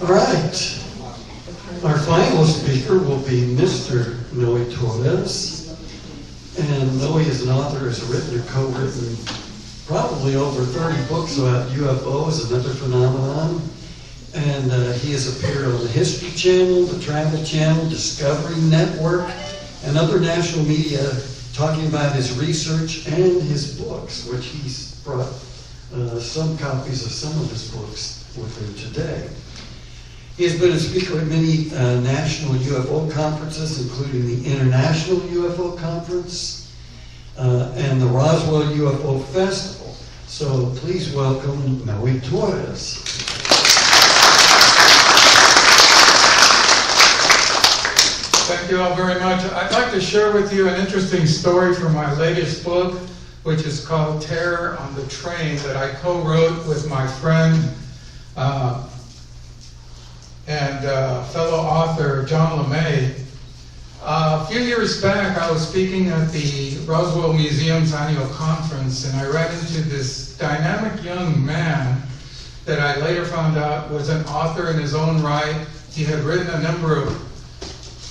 All right. Our final speaker will be Mr. Noe Torres. And Noe is an author, has written or co-written probably over 30 books about UFOs and other phenomenon. And he has appeared on the History Channel, the Travel Channel, Discovery Network, and other national media talking about his research and his books, which he's brought some copies of some of his books with him today. He has been a speaker at many national UFO conferences, including the International UFO Conference and the Roswell UFO Festival. So please welcome Noe Torres. Thank you all very much. I'd like to share with you an interesting story from my latest book, which is called Terror on the Train, that I co-wrote with my friend and fellow author John LeMay. A few years back, I was speaking at the Roswell Museum's annual conference, and I ran into this dynamic young man that I later found out was an author in his own right. He had written a number of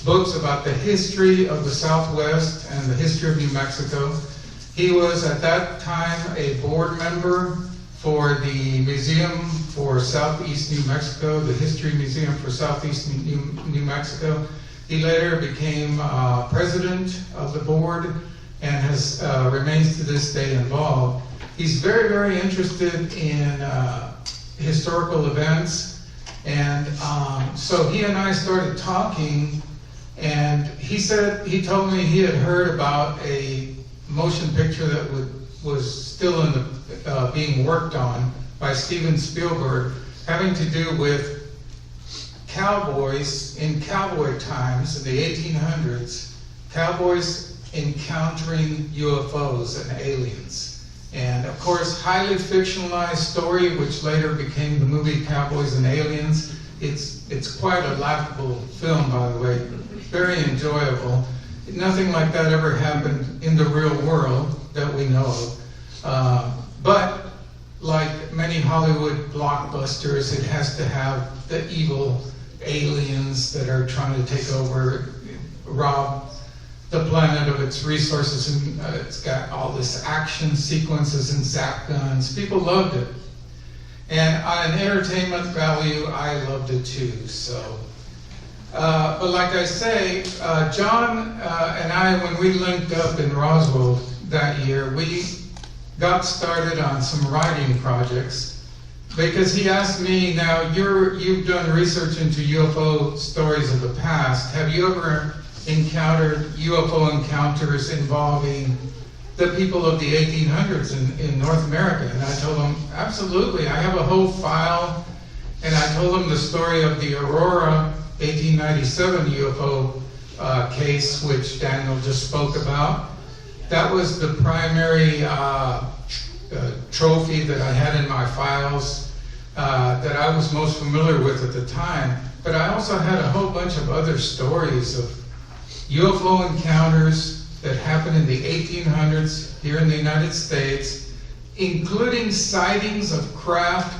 books about the history of the Southwest and the history of New Mexico. He was at that time a board member for the Museum for Southeast New Mexico, the History Museum for Southeast New Mexico. He later became president of the board and has remains to this day involved. He's very, very interested in historical events, and so he and I started talking. And he told me he had heard about a motion picture that was still in the being worked on by Steven Spielberg, having to do with cowboys in cowboy times in the 1800s, cowboys encountering UFOs and aliens. And of course, highly fictionalized story, which later became the movie Cowboys and Aliens. It's quite a laughable film, by the way. Very enjoyable. Nothing like that ever happened in the real world that we know of. But like many Hollywood blockbusters, it has to have the evil aliens that are trying to take over, rob the planet of its resources, and it's got all this action sequences and zap guns. People loved it. And on an entertainment value, I loved it too. So. But like I say, John and I, when we linked up in Roswell that year, we got started on some writing projects, because he asked me, now you've done research into UFO stories of the past. Have you ever encountered UFO encounters involving the people of the 1800s in North America? And I told him, absolutely. I have a whole file, and I told him the story of the Aurora 1897 UFO case, which Daniel just spoke about. That was the primary trophy that I had in my files that I was most familiar with at the time. But I also had a whole bunch of other stories of UFO encounters that happened in the 1800s here in the United States, including sightings of craft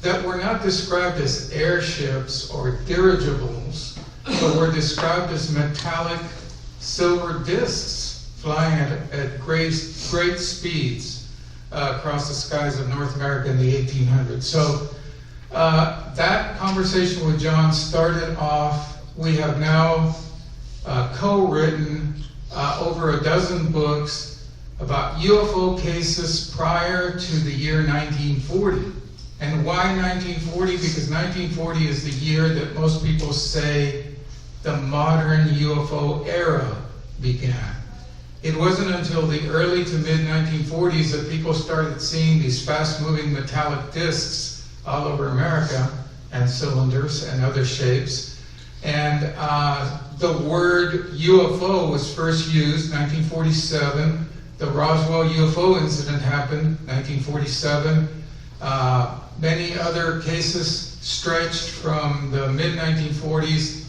that were not described as airships or dirigibles, but were described as metallic silver discs flying at great speeds across the skies of North America in the 1800s. So that conversation with John started off. We have now co-written over a dozen books about UFO cases prior to the year 1940. And why 1940? Because 1940 is the year that most people say the modern UFO era began. It wasn't until the early to mid-1940s that people started seeing these fast-moving metallic discs all over America, and cylinders and other shapes. And the word UFO was first used 1947. The Roswell UFO incident happened 1947. Many other cases stretched from the mid-1940s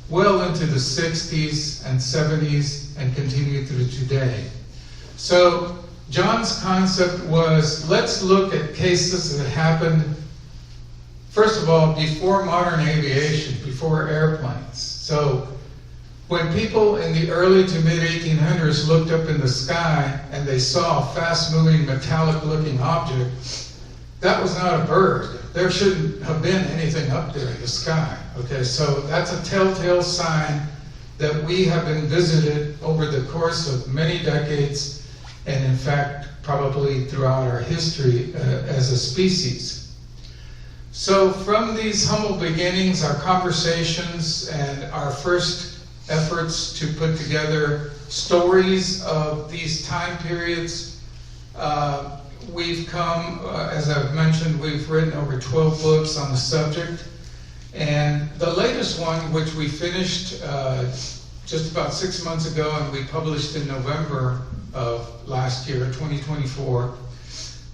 well into the 60s and 70s and continue through today. So John's concept was, let's look at cases that happened first of all, before modern aviation, before airplanes. So when people in the early to mid 1800s looked up in the sky and they saw a fast-moving metallic-looking object, that was not a bird. There shouldn't have been anything up there in the sky. Okay, so that's a telltale sign that we have been visited over the course of many decades, and in fact, probably throughout our history as a species. So from these humble beginnings, our conversations and our first efforts to put together stories of these time periods, we've come, as I've mentioned, we've written over 12 books on the subject. And the latest one, which we finished just about 6 months ago, and we published in November of last year, 2024,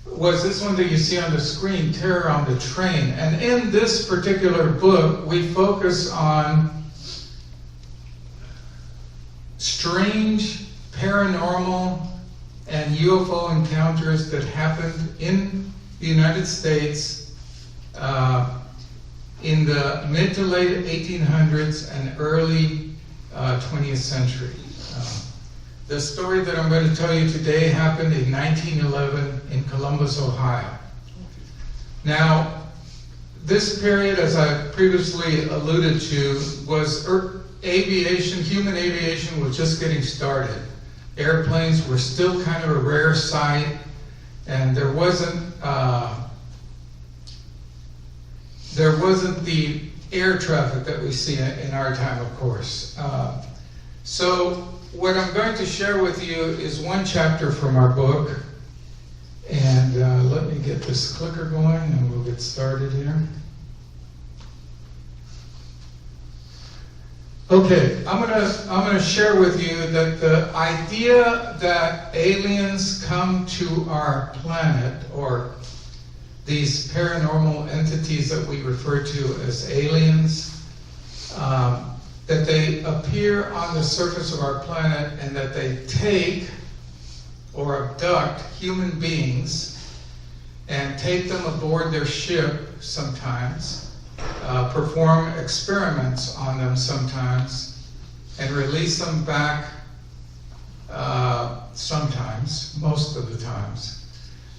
was this one that you see on the screen, Terror on the Train. And in this particular book, we focus on strange, paranormal, and UFO encounters that happened in the United States in the mid to late 1800s and early 20th century. The story that I'm going to tell you today happened in 1911 in Columbus, Ohio. Now, this period, as I previously alluded to, was aviation, human aviation was just getting started. Airplanes were still kind of a rare sight, and there wasn't the air traffic that we see in our time, of course. So what I'm going to share with you is one chapter from our book, and let me get this clicker going and we'll get started here. Okay, I'm gonna share with you that the idea that aliens come to our planet, or these paranormal entities that we refer to as aliens, that they appear on the surface of our planet and that they take or abduct human beings and take them aboard their ship sometimes, perform experiments on them sometimes, and release them back sometimes, most of the times.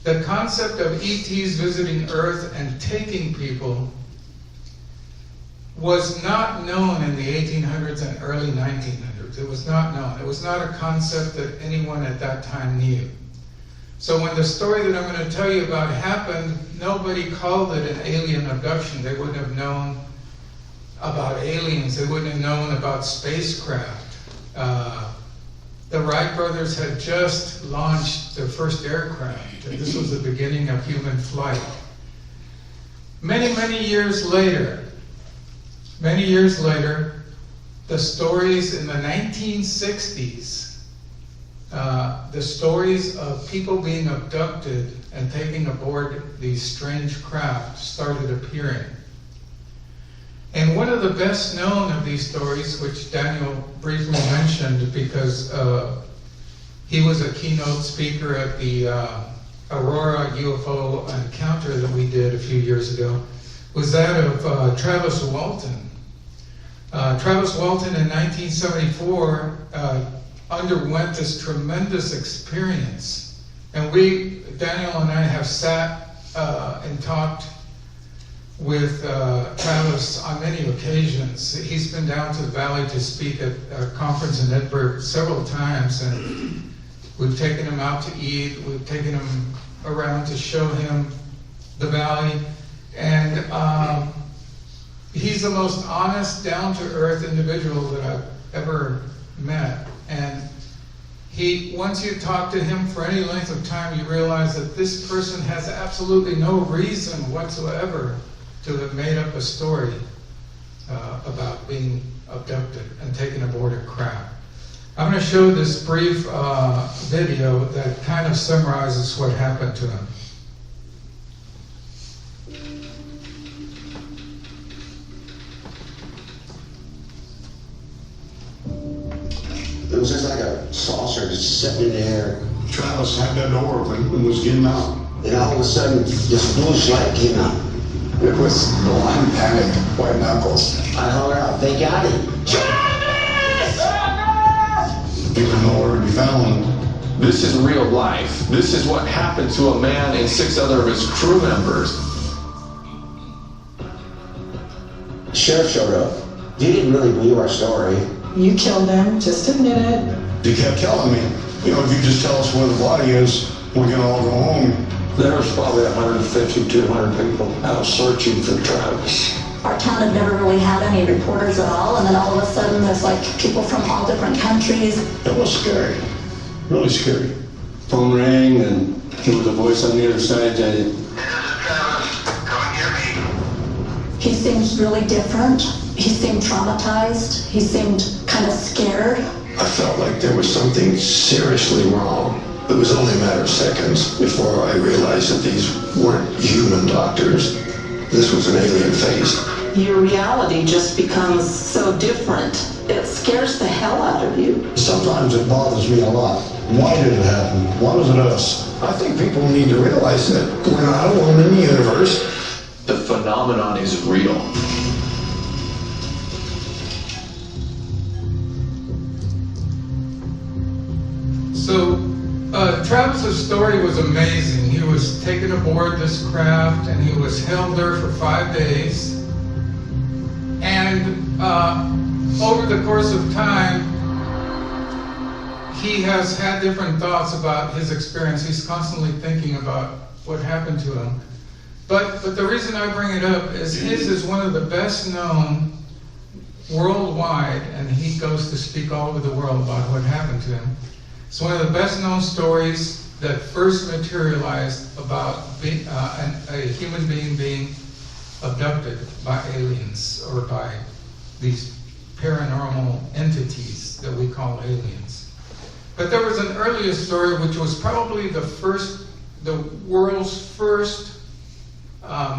The concept of ETs visiting Earth and taking people was not known in the 1800s and early 1900s. It was not known. It was not a concept that anyone at that time knew. So when the story that I'm going to tell you about happened, nobody called it an alien abduction. They wouldn't have known about aliens. They wouldn't have known about spacecraft. The Wright brothers had just launched their first aircraft, and this was the beginning of human flight. Many, many years later, the stories in the 1960s, the stories of people being abducted and taken aboard these strange craft started appearing. And one of the best known of these stories, which Daniel briefly mentioned because he was a keynote speaker at the Aurora UFO encounter that we did a few years ago, was that of Travis Walton. Travis Walton in 1974 underwent this tremendous experience. And Daniel and I have sat and talked with Travis on many occasions. He's been down to the valley to speak at a conference in Edinburgh several times, and we've taken him out to eat, we've taken him around to show him the valley, and he's the most honest, down-to-earth individual that I've ever met. And once you talk to him for any length of time, you realize that this person has absolutely no reason whatsoever to have made up a story about being abducted and taken aboard a craft. I'm going to show this brief video that kind of summarizes what happened to him. It was just like a saucer just sitting in the air. Travis had that door open and was getting out. And all of a sudden, this blue light came out. It was blind panic, white knuckles. I hung out. They got him. He was nowhere to be found. This is real life. This is what happened to a man and 6 other of his crew members. The sheriff showed up. He didn't really believe our story. You killed them, just admit it. He kept telling me, you know, if you just tell us where the body is, we can all go home. There was probably 150, 200 people out searching for Travis. Our town had never really had any reporters at all, and then all of a sudden there's like people from all different countries. It was scary, really scary. Phone rang and there was a voice on the other side that This is Travis. Come and get me. He seemed really different. He seemed traumatized. He seemed kind of scared. I felt like there was something seriously wrong. It was only a matter of seconds before I realized that these weren't human doctors. This was an alien face. Your reality just becomes so different. It scares the hell out of you. Sometimes it bothers me a lot. Why did it happen? Why was it us? I think people need to realize that we're not alone in the universe. The phenomenon is real. So, Travis's story was amazing. He was taken aboard this craft and he was held there for 5 days. And over the course of time, he has had different thoughts about his experience. He's constantly thinking about what happened to him. But the reason I bring it up is his is one of the best known worldwide, and he goes to speak all over the world about what happened to him. It's one of the best known stories that first materialized about a human being abducted by aliens or by these paranormal entities that we call aliens. But there was an earlier story which was probably the world's first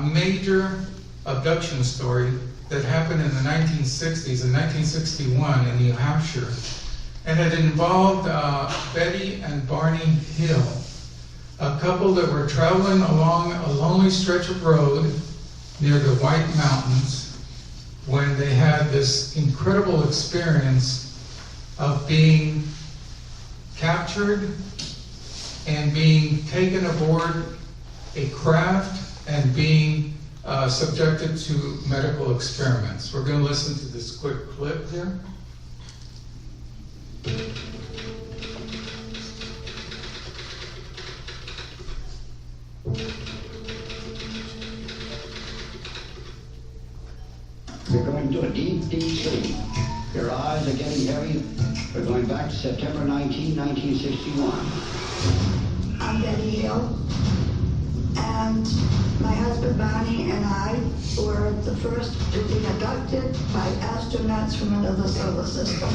major abduction story that happened in the 1960s, in 1961 in New Hampshire. And it involved Betty and Barney Hill, a couple that were traveling along a lonely stretch of road near the White Mountains when they had this incredible experience of being captured and being taken aboard a craft and being subjected to medical experiments. We're going to listen to this quick clip here. You're going into a deep, deep sleep. Your eyes are getting heavy. We're going back to September 19, 1961. I'm Betty Hill, and my husband Barney and I were the first to be abducted by astronauts from another solar system.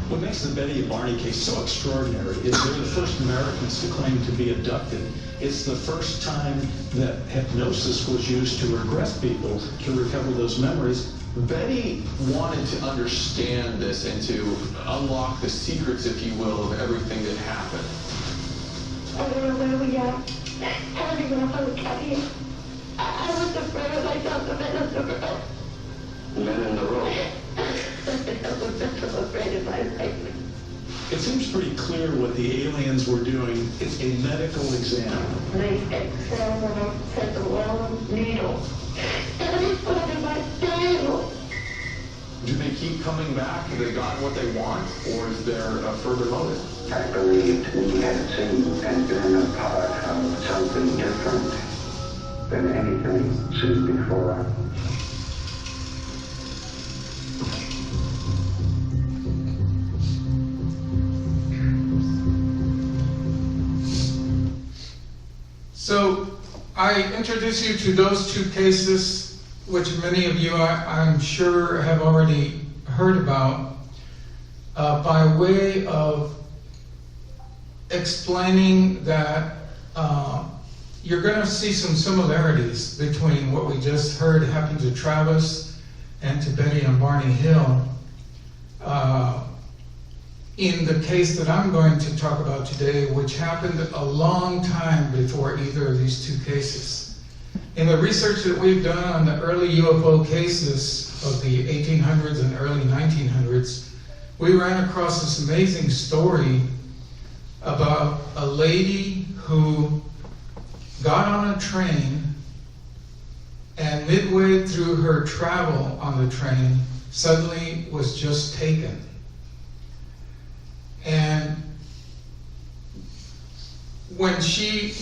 What makes the Betty and Barney case so extraordinary is they're the first Americans to claim to be abducted. It's the first time that hypnosis was used to regress people to recover those memories. Betty wanted to understand this and to unlock the secrets, if you will, of everything that happened. I don't know where we are. I don't even know how we got here. I was afraid I saw the men in the road. Men in the road. I was so afraid of my life. It seems pretty clear what the aliens were doing. It's a medical exam. They examined me, said the long needle. And they put it in my table. Do they keep coming back? Have they gotten what they want? Or is there a further motive? I believed we had seen and been a part of something different than anything seen before. So I introduce you to those two cases, which many of you, I'm sure, have already heard about, by way of explaining that you're going to see some similarities between what we just heard happened to Travis and to Betty and Barney Hill. In the case that I'm going to talk about today, which happened a long time before either of these two cases. In the research that we've done on the early UFO cases of the 1800s and early 1900s, we ran across this amazing story about a lady who got on a train, and midway through her travel on the train, suddenly was just taken. And when she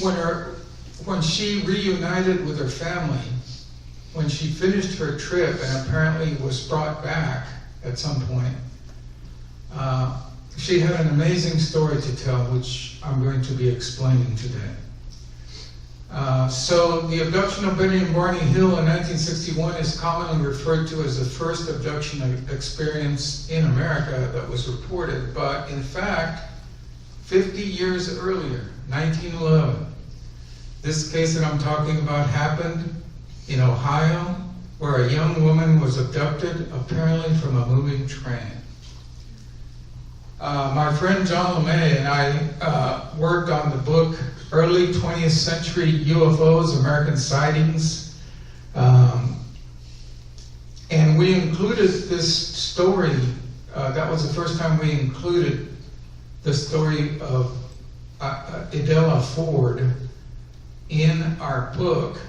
reunited with her family, when she finished her trip and apparently was brought back at some point, she had an amazing story to tell, which I'm going to be explaining today. So the abduction of Betty and Barney Hill in 1961 is commonly referred to as the first abduction experience in America that was reported, but in fact, 50 years earlier, 1911, this case that I'm talking about happened in Ohio, where a young woman was abducted, apparently from a moving train. My friend John LeMay and I worked on the book Early 20th Century UFOs, American Sightings, and we included this story. That was the first time we included the story of Idella Ford in our book.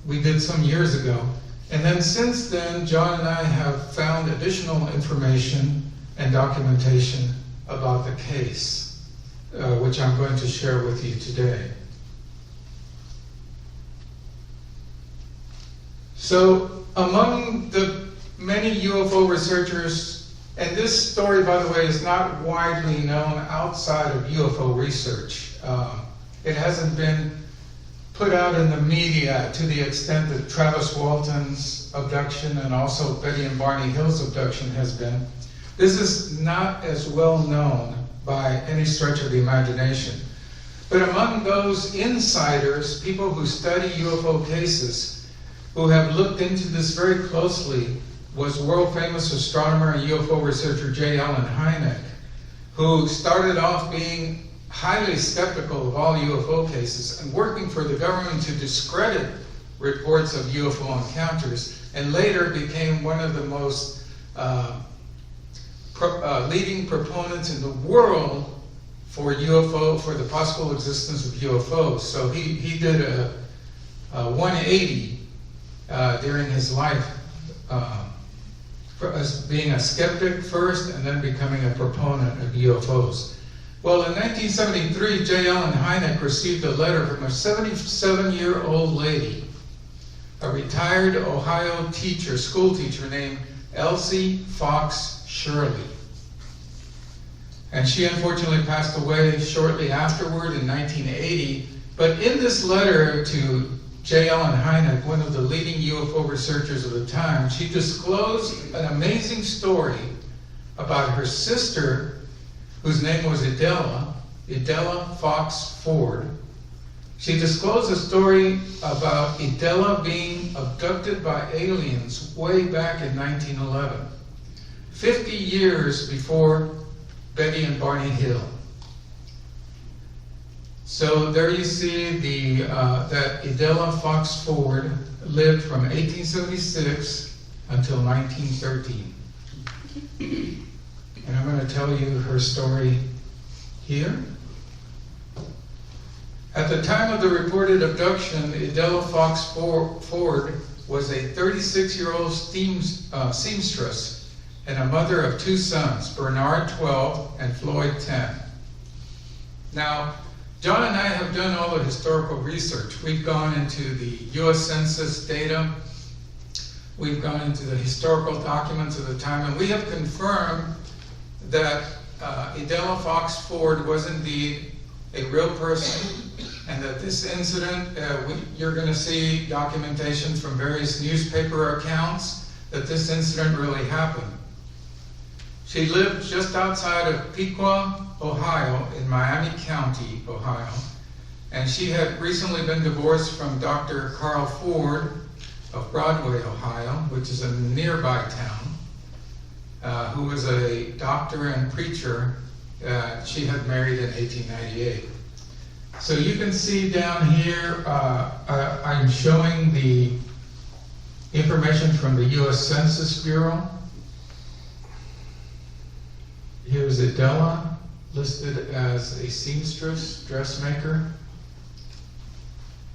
We did some years ago. And then since then, John and I have found additional information and documentation about the case, which I'm going to share with you today. So among the many UFO researchers, and this story, by the way, is not widely known outside of UFO research. It hasn't been put out in the media to the extent that Travis Walton's abduction and also Betty and Barney Hill's abduction has been. This is not as well known by any stretch of the imagination. But among those insiders, people who study UFO cases, who have looked into this very closely, was world-famous astronomer and UFO researcher J. Allen Hynek, who started off being highly skeptical of all UFO cases and working for the government to discredit reports of UFO encounters, and later became one of the most leading proponents in the world for the possible existence of UFOs. So he did a 180 during his life, as being a skeptic first and then becoming a proponent of UFOs. Well, in 1973, J. Allen Hynek received a letter from a 77-year-old lady, a retired Ohio school teacher named Elsie Fox Shirley. And she unfortunately passed away shortly afterward in 1980. But in this letter to J. Allen Hynek, one of the leading UFO researchers of the time, she disclosed an amazing story about her sister, whose name was Idella Fox Ford. She disclosed a story about Idella being abducted by aliens way back in 1911, 50 years before Betty and Barney Hill. So there you see that Idella Fox Ford lived from 1876 until 1913. And I'm going to tell you her story here. At the time of the reported abduction, Idella Fox Ford was a 36-year-old seamstress and a mother of two sons, Bernard, 12, and Floyd, 10. Now, John and I have done all the historical research. We've gone into the U.S. Census data. We've gone into the historical documents of the time, and we have confirmed that Idella Fox Ford was indeed a real person, and that this incident, you're going to see documentation from various newspaper accounts that this incident really happened. She lived just outside of Piqua, Ohio, in Miami County, Ohio, and she had recently been divorced from Dr. Carl Ford of Broadway, Ohio, which is a nearby town, who was a doctor and preacher she had married in 1898. So you can see down here, I'm showing the information from the U.S. Census Bureau. Here's Adela, listed as a seamstress, dressmaker.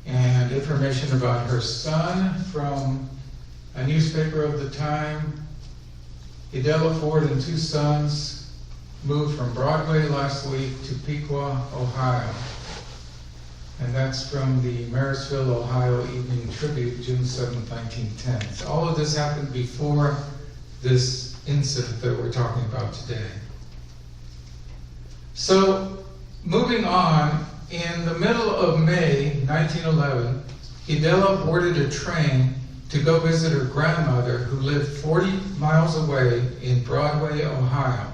And information about her son from a newspaper of the time. Adela Ford and 2 sons moved from Broadway last week to Piqua, Ohio. And that's from the Marysville, Ohio Evening Tribute, June 7, 1910. So all of this happened before this incident that we're talking about today. So, moving on, in the middle of May 1911, Adela boarded a train to go visit her grandmother, who lived 40 miles away in Broadway, Ohio.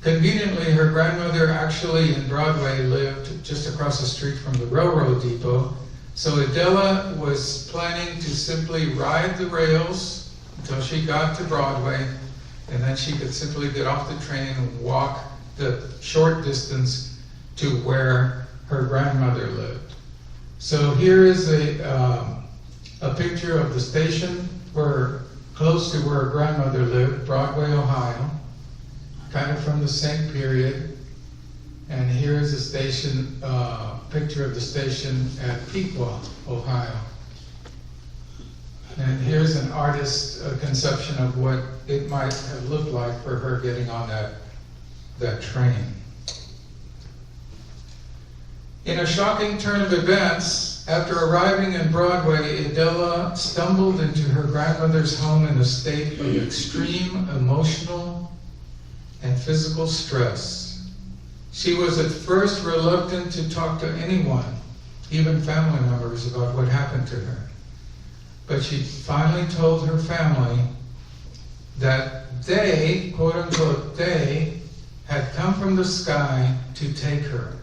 Conveniently, her grandmother actually in Broadway lived just across the street from the railroad depot, so Adela was planning to simply ride the rails until she got to Broadway, and then she could simply get off the train and walk the short distance to where her grandmother lived. So here is a picture of the station close to where her grandmother lived, Broadway, Ohio, kind of from the same period. And here is a station, picture of the station at Piqua, Ohio. And here's an artist's conception of what it might have looked like for her getting on that train. In a shocking turn of events, after arriving in Broadway, Adela stumbled into her grandmother's home in a state of extreme emotional and physical stress. She was at first reluctant to talk to anyone, even family members, about what happened to her. But she finally told her family that they, quote unquote, they, had come from the sky to take her.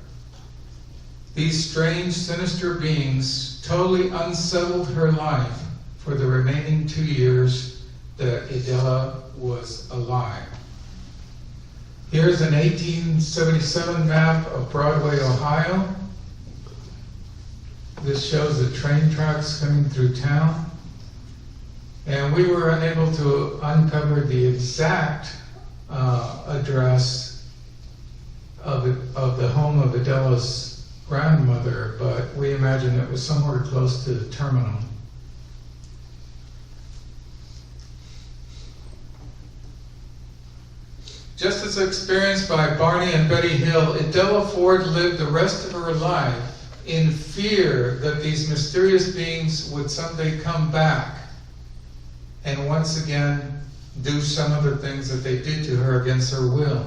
These strange, sinister beings totally unsettled her life for the remaining 2 years that Adela was alive. Here's an 1877 map of Broadway, Ohio. This shows the train tracks coming through town. And we were unable to uncover the exact address of the home of Adela's grandmother, but we imagine it was somewhere close to the terminal. Just as experienced by Barney and Betty Hill, Adela Ford lived the rest of her life in fear that these mysterious beings would someday come back and once again do some of the things that they did to her against her will.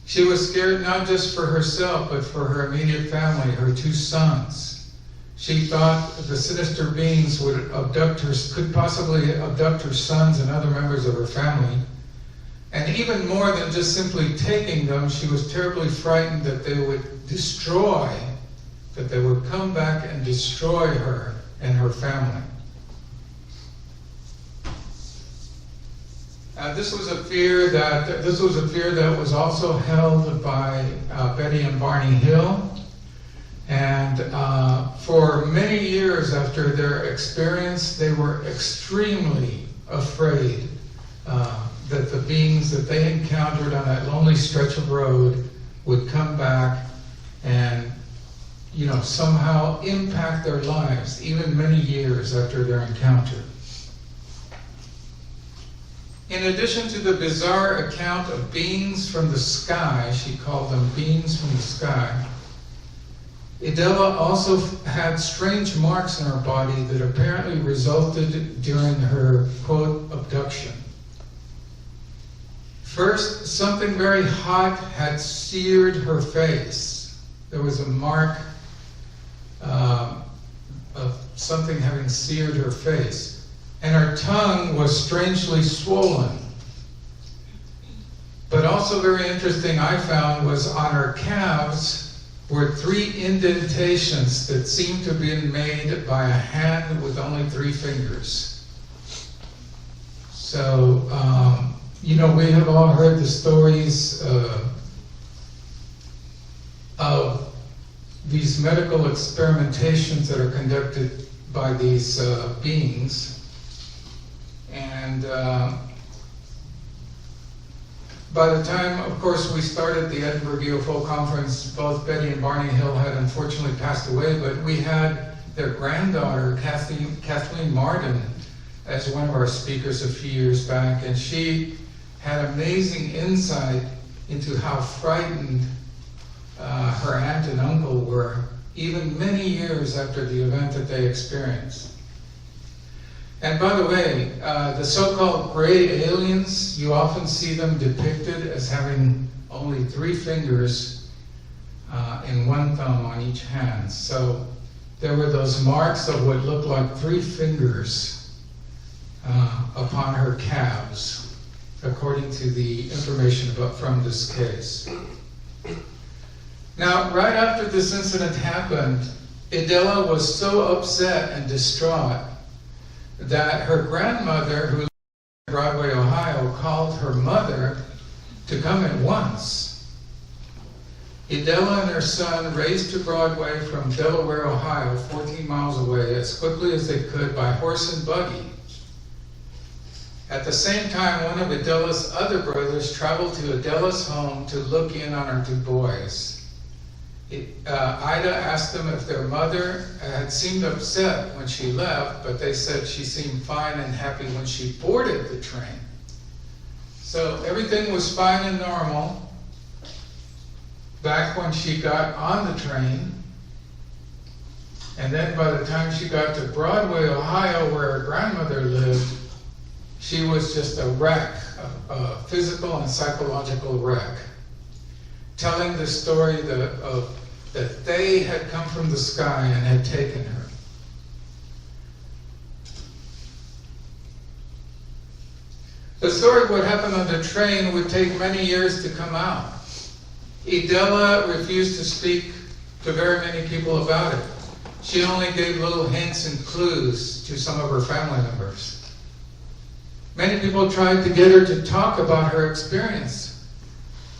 She was scared not just for herself, but for her immediate family, her 2 sons. She thought the sinister beings would could possibly abduct her sons and other members of her family. And even more than just simply taking them, she was terribly frightened that they would come back and destroy her and her family. This was a fear that was also held by Betty and Barney Hill, and for many years after their experience, they were extremely afraid that the beings that they encountered on that lonely stretch of road would come back and, somehow impact their lives, even many years after their encounter. In addition to the bizarre account of beings from the sky, she called them beings from the sky, Adela also had strange marks in her body that apparently resulted during her, quote, abduction. First, something very hot had seared her face. There was a mark of something having seared her face. And her tongue was strangely swollen. But also very interesting, I found, was on her calves were 3 indentations that seemed to have been made by a hand with only 3 fingers. So, we have all heard the stories of these medical experimentations that are conducted by these beings. And by the time, of course, we started the Edinburgh UFO conference, both Betty and Barney Hill had unfortunately passed away, but we had their granddaughter, Kathleen Martin, as one of our speakers a few years back, and she had amazing insight into how frightened her aunt and uncle were, even many years after the event that they experienced. And by the way, the so-called gray aliens, you often see them depicted as having only 3 fingers and 1 thumb on each hand. So there were those marks of what looked like 3 fingers upon her calves, according to the information from this case. Now, right after this incident happened, Idella was so upset and distraught that her grandmother, who lived in Broadway, Ohio, called her mother to come at once. Idella and her son raced to Broadway from Delaware, Ohio, 14 miles away, as quickly as they could by horse and buggy. At the same time, one of Idella's other brothers traveled to Idella's home to look in on her 2 boys. Ida asked them if their mother had seemed upset when she left, but they said she seemed fine and happy when she boarded the train. So everything was fine and normal back when she got on the train. And then by the time she got to Broadway, Ohio, where her grandmother lived, she was just a wreck, a physical and psychological wreck, telling the story that they had come from the sky and had taken her. The story of what happened on the train would take many years to come out. Idella refused to speak to very many people about it. She only gave little hints and clues to some of her family members. Many people tried to get her to talk about her experience,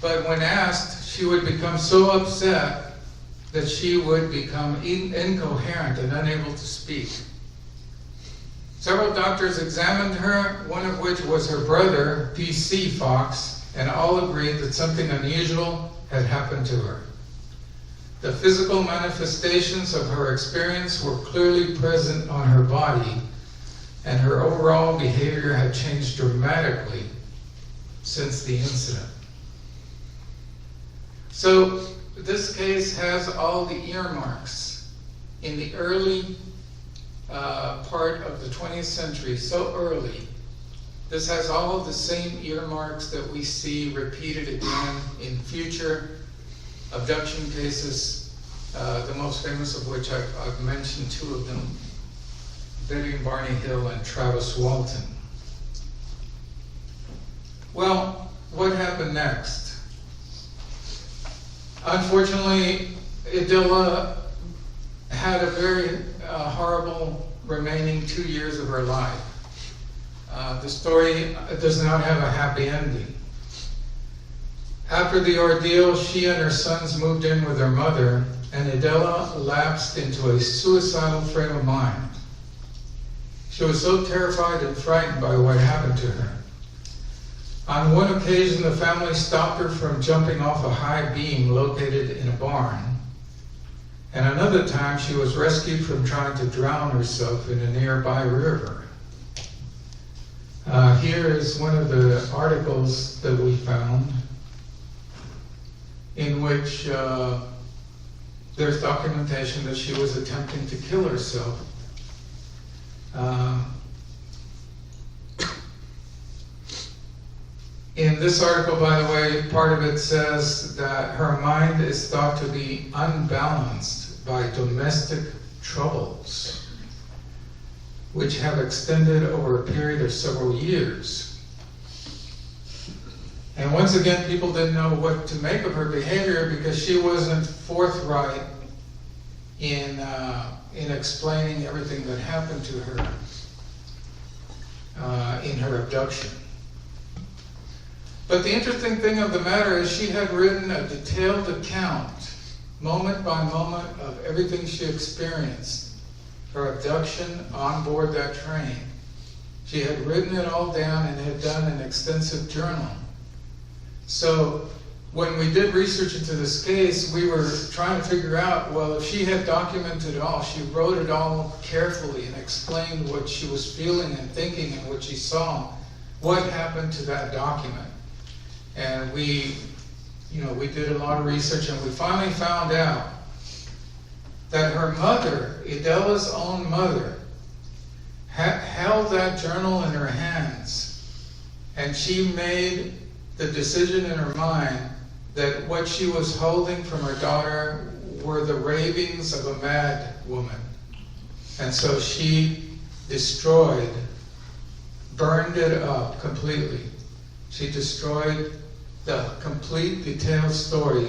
but when asked, she would become so upset that she would become incoherent and unable to speak. Several doctors examined her, one of which was her brother, P.C. Fox, and all agreed that something unusual had happened to her. The physical manifestations of her experience were clearly present on her body, and her overall behavior had changed dramatically since the incident. So this case has all the earmarks in the early part of the 20th century, so early. This has all of the same earmarks that we see repeated again in future abduction cases, the most famous of which I've mentioned 2 of them, Betty and Barney Hill and Travis Walton. Well, what happened next? Unfortunately, Idella had a very horrible remaining 2 years of her life. The story does not have a happy ending. After the ordeal, she and her sons moved in with their mother, and Idella lapsed into a suicidal frame of mind. She was so terrified and frightened by what happened to her. On one occasion, the family stopped her from jumping off a high beam located in a barn. And another time, she was rescued from trying to drown herself in a nearby river. Here is one of the articles that we found in which there's documentation that she was attempting to kill herself. In this article, by the way, part of it says that her mind is thought to be unbalanced by domestic troubles, which have extended over a period of several years. And once again, people didn't know what to make of her behavior because she wasn't forthright in explaining everything that happened to her in her abduction. But the interesting thing of the matter is she had written a detailed account moment by moment of everything she experienced, her abduction on board that train. She had written it all down and had done an extensive journal. So when we did research into this case, we were trying to figure out, well, if she had documented it all, she wrote it all carefully and explained what she was feeling and thinking and what she saw, what happened to that document? And we did a lot of research, and we finally found out that her mother, Idela's own mother, held that journal in her hands, and she made the decision in her mind that what she was holding from her daughter were the ravings of a mad woman. And so she burned it up completely. She destroyed the complete detailed story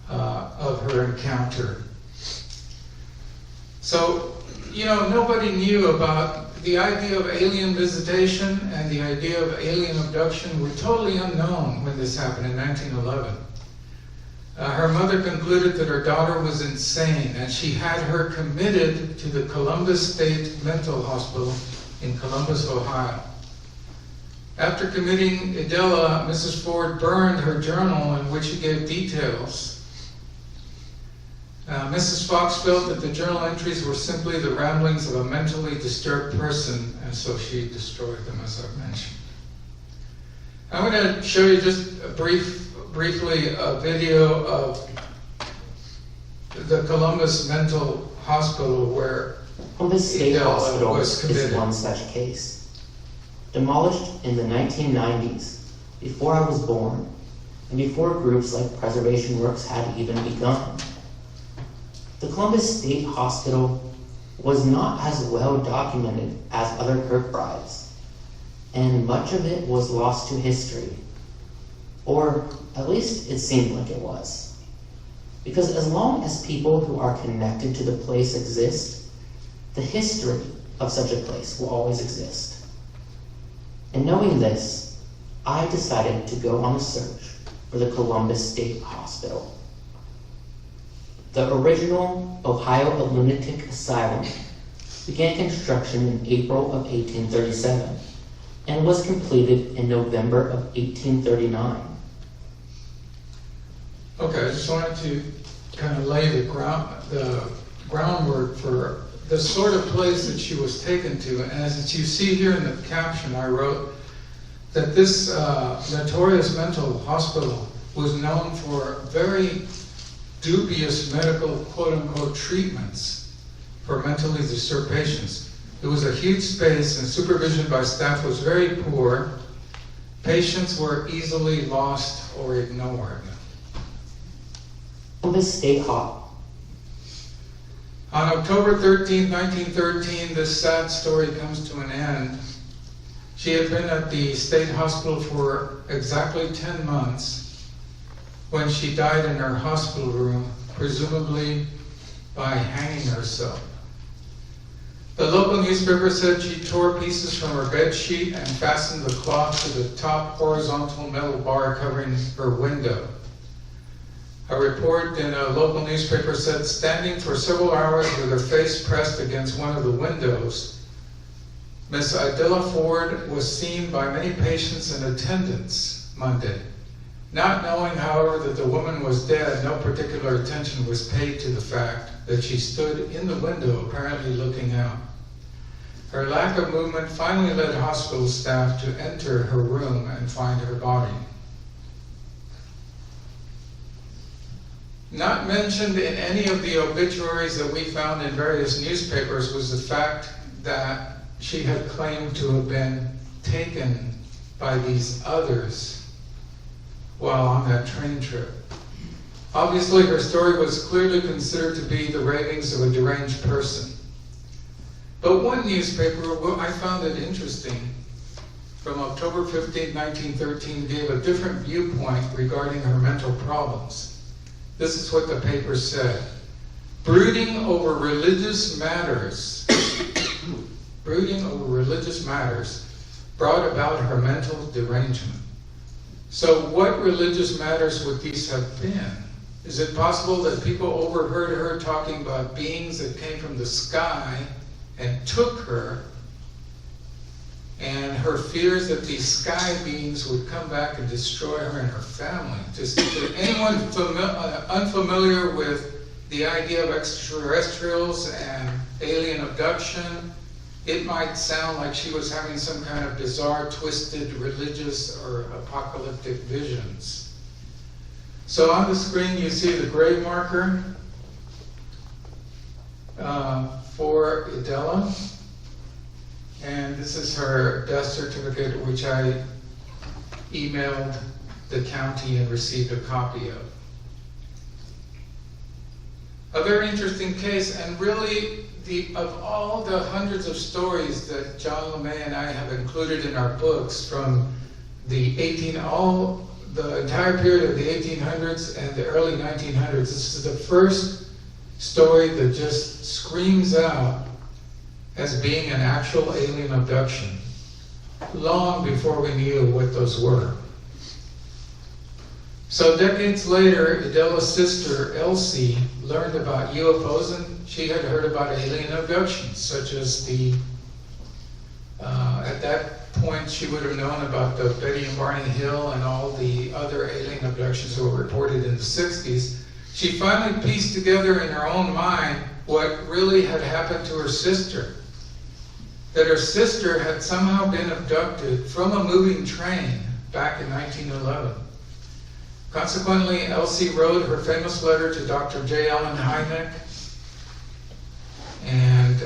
of her encounter. So, nobody knew about the idea of alien visitation and the idea of alien abduction were totally unknown when this happened in 1911. Her mother concluded that her daughter was insane, and she had her committed to the Columbus State Mental Hospital in Columbus, Ohio. After committing Idela, Mrs. Ford burned her journal in which she gave details. Mrs. Fox felt that the journal entries were simply the ramblings of a mentally disturbed person, and so she destroyed them, as I've mentioned. I'm going to show you just briefly a video of the Columbus Mental Hospital where Columbus State Hospital was committed. is one such case. Demolished in the 1990s, before I was born, and before groups like Preservation Works had even begun. The Columbus State Hospital was not as well documented as other Kirkbrides, and much of it was lost to history. Or at least it seemed like it was. Because as long as people who are connected to the place exist, the history of such a place will always exist. And knowing this, I decided to go on a search for the Columbus State Hospital. The original Ohio Lunatic Asylum began construction in April of 1837 and was completed in November of 1839. Okay, I just wanted to kind of lay the groundwork for the sort of place that she was taken to. And as you see here in the caption, I wrote that this notorious mental hospital was known for very dubious medical quote-unquote treatments for mentally disturbed patients. It was a huge space and supervision by staff was very poor. Patients were easily lost or ignored. Columbus State Hospital. On October 13, 1913, this sad story comes to an end. She had been at the state hospital for exactly 10 months when she died in her hospital room, presumably by hanging herself. The local newspaper said she tore pieces from her bed sheet and fastened the cloth to the top horizontal metal bar covering her window. A report in a local newspaper said standing for several hours with her face pressed against one of the windows, Miss Idela Ford was seen by many patients in attendance Monday. Not knowing, however, that the woman was dead, no particular attention was paid to the fact that she stood in the window, apparently looking out. Her lack of movement finally led hospital staff to enter her room and find her body. Not mentioned in any of the obituaries that we found in various newspapers was the fact that she had claimed to have been taken by these others while on that train trip. Obviously, her story was clearly considered to be the ravings of a deranged person. But one newspaper, I found it interesting, from October 15, 1913, gave a different viewpoint regarding her mental problems. This is what the paper said. Brooding over religious matters brought about her mental derangement. So what religious matters would these have been? Is it possible that people overheard her talking about beings that came from the sky and took her, and her fears that these sky beings would come back and destroy her and her family? Just to anyone unfamiliar with the idea of extraterrestrials and alien abduction, it might sound like she was having some kind of bizarre, twisted, religious or apocalyptic visions. So on the screen you see the grave marker for Idella. And this is her death certificate, which I emailed the county and received a copy of. A very interesting case, and really, of all the hundreds of stories that John LeMay and I have included in our books from the entire period of the 1800s and the early 1900s, this is the first story that just screams out as being an actual alien abduction, long before we knew what those were. So decades later, Idella's sister, Elsie, learned about UFOs, and she had heard about alien abductions, such as at that point she would have known about the Betty and Barney Hill and all the other alien abductions that were reported in the 60s. She finally pieced together in her own mind what really had happened to her sister. That her sister had somehow been abducted from a moving train back in 1911. Consequently, Elsie wrote her famous letter to Dr. J. Allen Hynek, and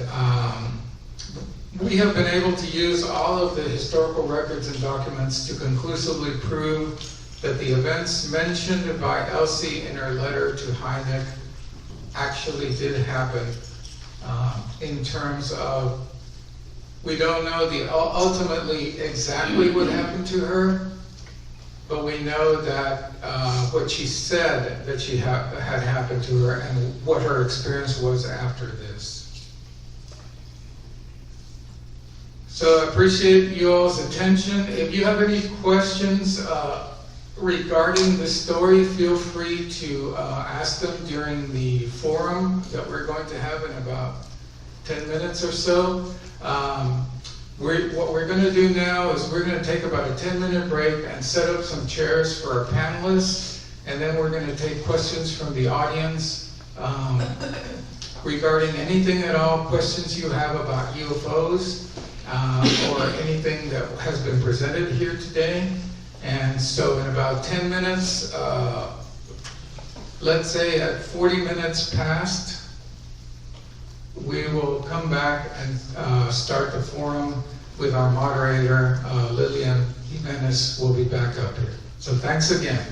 we have been able to use all of the historical records and documents to conclusively prove that the events mentioned by Elsie in her letter to Hynek actually did happen, in terms of, we don't know ultimately exactly what happened to her, but we know that what she said that she had happened to her and what her experience was after this. So I appreciate you all's attention. If you have any questions regarding the story, feel free to ask them during the forum that we're going to have in about 10 minutes or so. What we're going to do now is we're going to take about a 10-minute break and set up some chairs for our panelists, and then we're going to take questions from the audience regarding anything at all, questions you have about UFOs or anything that has been presented here today. And so in about 10 minutes, let's say at 40 minutes past, we will come back and start the forum with our moderator, Lillian Jimenez will be back up here. So thanks again.